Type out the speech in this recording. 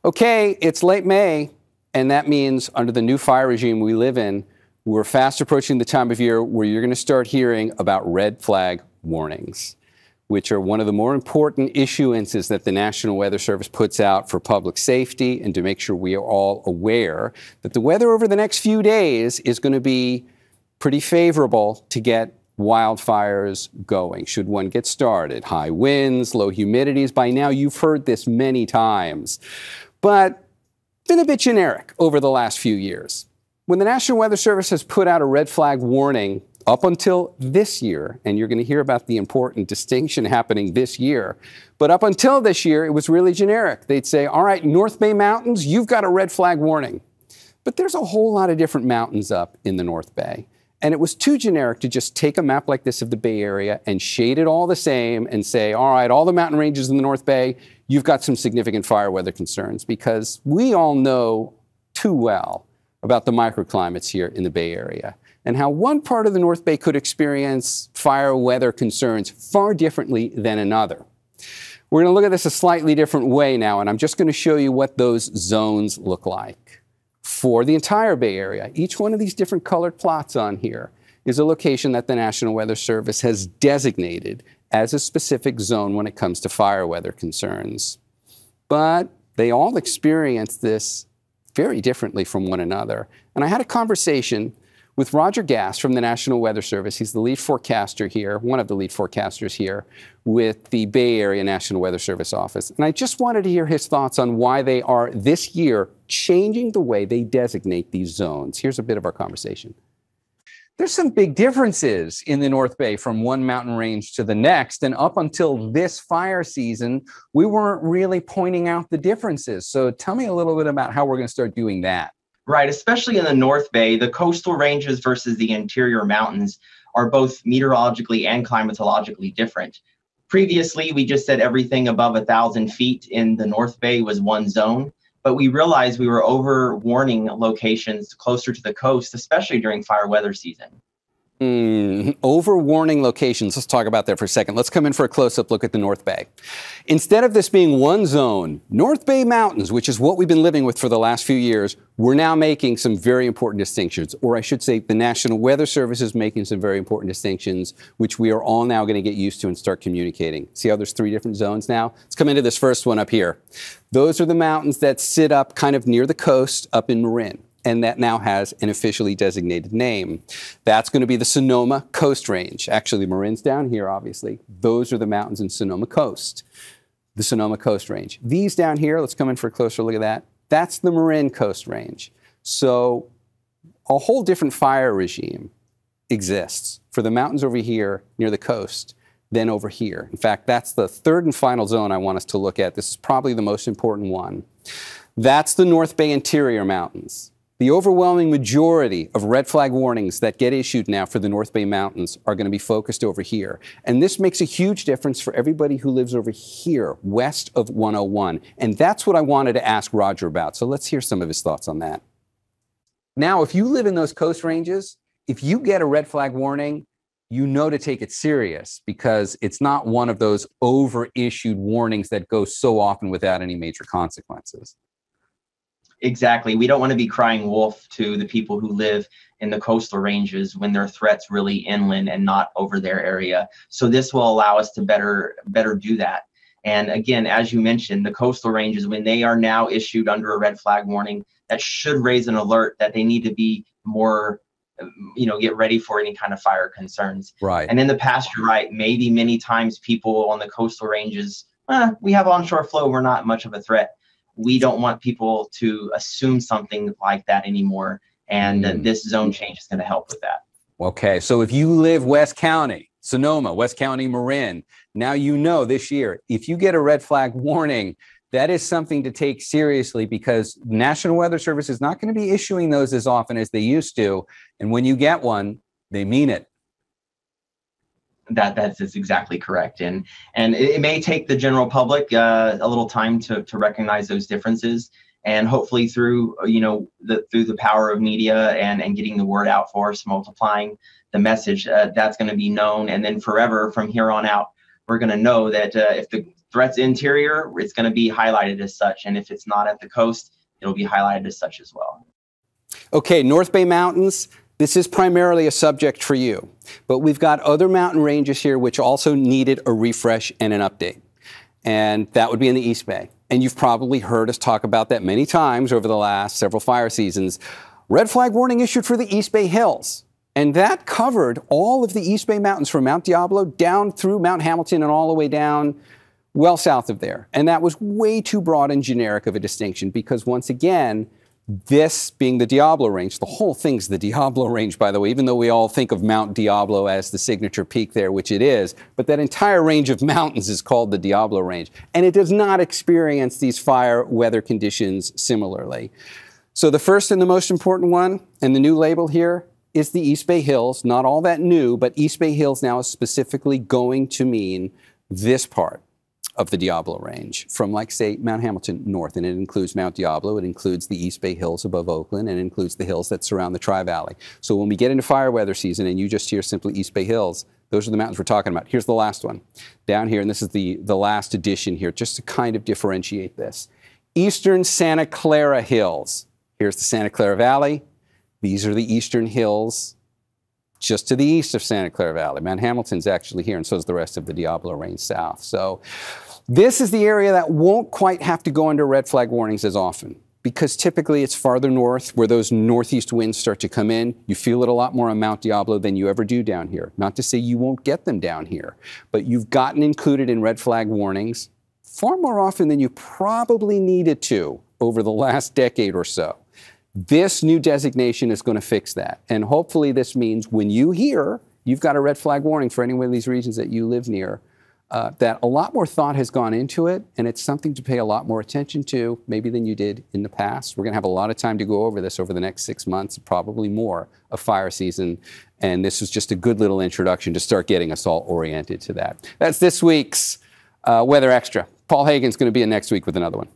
Okay, it's late May, and that means under the new fire regime we live in, we're fast approaching the time of year where you're going to start hearing about red flag warnings, which are one of the more important issuances that the National Weather Service puts out for public safety and to make sure we are all aware that the weather over the next few days is going to be pretty favorable to get wildfires going, should one get started. High winds, low humidities. By now, you've heard this many times, but been a bit generic over the last few years. When the National Weather Service has put out a red flag warning up until this year, and you're going to hear about the important distinction happening this year, but up until this year, it was really generic. They'd say, all right, North Bay Mountains, you've got a red flag warning. But there's a whole lot of different mountains up in the North Bay. And it was too generic to just take a map like this of the Bay Area and shade it all the same and say, all right, all the mountain ranges in the North Bay, you've got some significant fire weather concerns, because we all know too well about the microclimates here in the Bay Area and how one part of the North Bay could experience fire weather concerns far differently than another. We're going to look at this a slightly different way now, and I'm just going to show you what those zones look like for the entire Bay Area. Each one of these different colored plots on here is a location that the National Weather Service has designated as a specific zone when it comes to fire weather concerns. But they all experience this very differently from one another. And I had a conversation with Roger Gass from the National Weather Service. He's the lead forecaster here, one of the lead forecasters here with the Bay Area National Weather Service office. And I just wanted to hear his thoughts on why they are this year changing the way they designate these zones. Here's a bit of our conversation. There's some big differences in the North Bay from one mountain range to the next. And up until this fire season, we weren't really pointing out the differences. So tell me a little bit about how we're going to start doing that. Right, especially in the North Bay, the coastal ranges versus the interior mountains are both meteorologically and climatologically different. Previously, we just said everything above 1,000 feet in the North Bay was one zone, but we realized we were over warning locations closer to the coast, especially during fire weather season. Over warning locations. Let's talk about that for a second. Let's come in for a close-up look at the North Bay. Instead of this being one zone, North Bay Mountains, which is what we've been living with for the last few years, we're now making some very important distinctions. Or I should say the National Weather Service is making some very important distinctions, which we are all now going to get used to and start communicating. See how there's 3 different zones now? Let's come into this first one up here. Those are the mountains that sit up kind of near the coast up in Marin. And that now has an officially designated name. That's going to be the Sonoma Coast Range. Actually, Marin's down here, obviously. Those are the mountains in Sonoma Coast, the Sonoma Coast Range. These down here, let's come in for a closer look at that. That's the Marin Coast Range. So a whole different fire regime exists for the mountains over here near the coast than over here. In fact, that's the third and final zone I want us to look at. This is probably the most important one. That's the North Bay Interior Mountains. The overwhelming majority of red flag warnings that get issued now for the North Bay Mountains are going to be focused over here. And this makes a huge difference for everybody who lives over here, west of 101. And that's what I wanted to ask Roger about. So let's hear some of his thoughts on that. Now, if you live in those coast ranges, if you get a red flag warning, you know to take it serious, because it's not one of those over-issued warnings that go so often without any major consequences. Exactly. We don't want to be crying wolf to the people who live in the coastal ranges when their threat's really inland and not over their area. So this will allow us to better do that. And again, as you mentioned, the coastal ranges, when they are now issued under a red flag warning, that should raise an alert that they need to be more, get ready for any kind of fire concerns. Right. And in the past, you're right, maybe many times people on the coastal ranges, we have onshore flow, we're not much of a threat. We don't want people to assume something like that anymore. And this zone change is going to help with that. Okay, so if you live West County, Sonoma, West County, Marin, now you know this year, if you get a red flag warning, that is something to take seriously, because National Weather Service is not going to be issuing those as often as they used to. And when you get one, they mean it. That's exactly correct. And it may take the general public a little time to recognize those differences. And hopefully through, through the power of media and getting the word out for us, multiplying the message, that's going to be known. And then forever from here on out, we're going to know that if the threat's interior, it's going to be highlighted as such. And if it's not at the coast, it'll be highlighted as such as well. Okay, North Bay Mountains, this is primarily a subject for you. But we've got other mountain ranges here which also needed a refresh and an update. And that would be in the East Bay. And you've probably heard us talk about that many times over the last several fire seasons. Red flag warning issued for the East Bay Hills. And that covered all of the East Bay Mountains from Mount Diablo down through Mount Hamilton and all the way down well south of there. And that was way too broad and generic of a distinction because, once again, this being the Diablo Range, the whole thing's the Diablo Range, by the way, even though we all think of Mount Diablo as the signature peak there, which it is, but that entire range of mountains is called the Diablo Range. And it does not experience these fire weather conditions similarly. So the first and the most important one, and the new label here, is the East Bay Hills. Not all that new, but East Bay Hills now is specifically going to mean this part of the Diablo Range from, like, say, Mount Hamilton north. And it includes Mount Diablo, it includes the East Bay Hills above Oakland, and it includes the hills that surround the Tri-Valley. So when we get into fire weather season and you just hear simply East Bay Hills, those are the mountains we're talking about. Here's the last one down here, and this is the last addition here, just to kind of differentiate this. Eastern Santa Clara Hills. Here's the Santa Clara Valley. These are the eastern hills just to the east of Santa Clara Valley. Mount Hamilton's actually here, and so is the rest of the Diablo Range south. So this is the area that won't quite have to go under red flag warnings as often, because typically it's farther north where those northeast winds start to come in. You feel it a lot more on Mount Diablo than you ever do down here. Not to say you won't get them down here, but you've gotten included in red flag warnings far more often than you probably needed to over the last decade or so. This new designation is going to fix that. And hopefully this means when you hear you've got a red flag warning for any one of these regions that you live near, that a lot more thought has gone into it, and it's something to pay a lot more attention to maybe than you did in the past. We're going to have a lot of time to go over this over the next 6 months, probably more, of fire season. And this was just a good little introduction to start getting us all oriented to that. That's this week's Weather Extra. Paul Hagen's going to be in next week with another one.